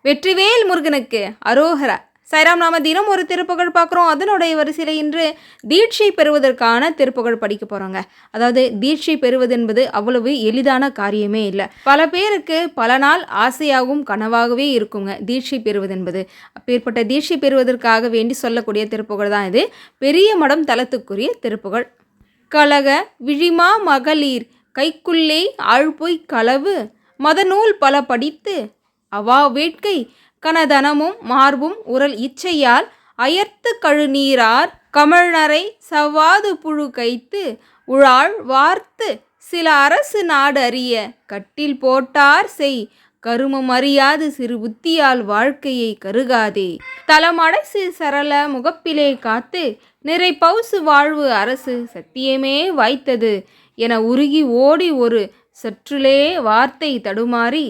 வெற்றிவேல் முருகனுக்கு அரோகரா. சாய்ராம் நாம தினம் ஒரு திருப்புகழ் பார்க்குறோம். அதனுடைய வரிசையில் இன்று தீட்சை பெறுவதற்கான திருப்புகழ் படிக்க போகிறோங்க. அதாவது தீட்சை பெறுவது என்பது அவ்வளவு எளிதான காரியமே இல்லை. பல பேருக்கு பல நாள் ஆசையாகவும் கனவாகவே இருக்குங்க தீட்சை பெறுவது என்பது. அப்பேற்பட்ட தீட்சை பெறுவதற்காக வேண்டி சொல்லக்கூடிய திருப்புகழ் தான் இது. பெரிய மடம் தலத்துக்குரிய திருப்புகழ். கழக விழிமா மகளிர் கைக்குள்ளே ஆழ்பொய் களவு மதநூல் பல படித்து அவா வேட்கை கனதனமும் மார்பும் உரல் இச்சையால் அயர்த்து கழுநீரார் கமழ்நரை சவ்வாது புழு கைத்து உழாள் வார்த்து சில அரசு நாடு அறிய கட்டில் போட்டார் செய் கருமம் அறியாது சிறு புத்தியால் வாழ்க்கையை கருகாதே தலமடைசு சரள முகப்பிலே காத்து நிறை பவுசு வாழ்வு அரசு சத்தியமே வாய்த்தது என உருகி ஓடி ஒரு சற்றுலே வார்த்தை தடுமாறி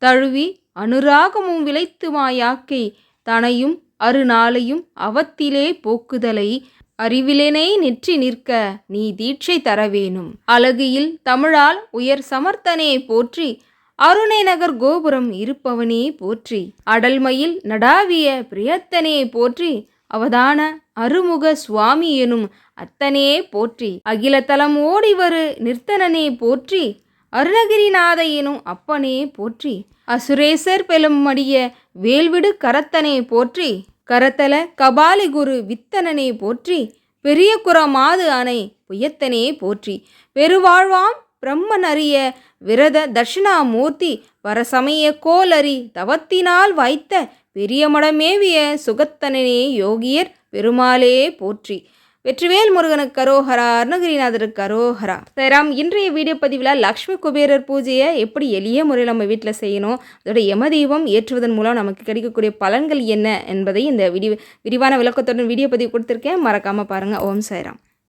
தழுவி அனுராகமும் விளைத்துமாயாக்கை தனையும் அருநாளையும் அவத்திலே போக்குதலை அறிவிலேனை நெற்றி நிற்க நீ தீட்சை தரவேணும். அழகியில் தமிழால் உயர் சமர்த்தனே போற்றி அருணை நகர் கோபுரம் இருப்பவனே போற்றி அடல்மையில் நடாவிய பிரியத்தனே போற்றி அவதான அருமுக சுவாமி எனும் அத்தனே போற்றி அகிலத்தலம் ஓடிவரு நிர்த்தனனே போற்றி அருணகிரிநாத எனும் அப்பனே போற்றி அசுரேசர் பெலும் மடிய வேல்விடு கரத்தனே போற்றி கரத்தல கபாலி குரு வித்தனனே போற்றி பெரிய குரமாது அணை புயத்தனே போற்றி பெருவாழ்வாம் பிரம்மன் அறிய விரத தட்சிணாமூர்த்தி பரசமய கோலரி தவத்தினால் வாய்த்த பெரிய மடமேவிய சுகத்தனனே யோகியர் பெருமாளே போற்றி. வெற்றிவேல் முருகனுக்கு அரோகரா, அருணகிரிநாதருக்கு அரோகரா. சாய்ராம், இன்றைய வீடியோ பதிவில் லக்ஷ்மி குபேரர் பூஜையை எப்படி எளிய முறையில் நம்ம வீட்டில் செய்யணும், அதோட யமதீபம் ஏற்றுவதன் மூலம் நமக்கு கிடைக்கக்கூடிய பலன்கள் என்ன என்பதை இந்த விரிவான விளக்கத்துடன் வீடியோ பதிவு கொடுத்துருக்கேன். மறக்காமல் பாருங்கள். ஓம் சாய்ராம்.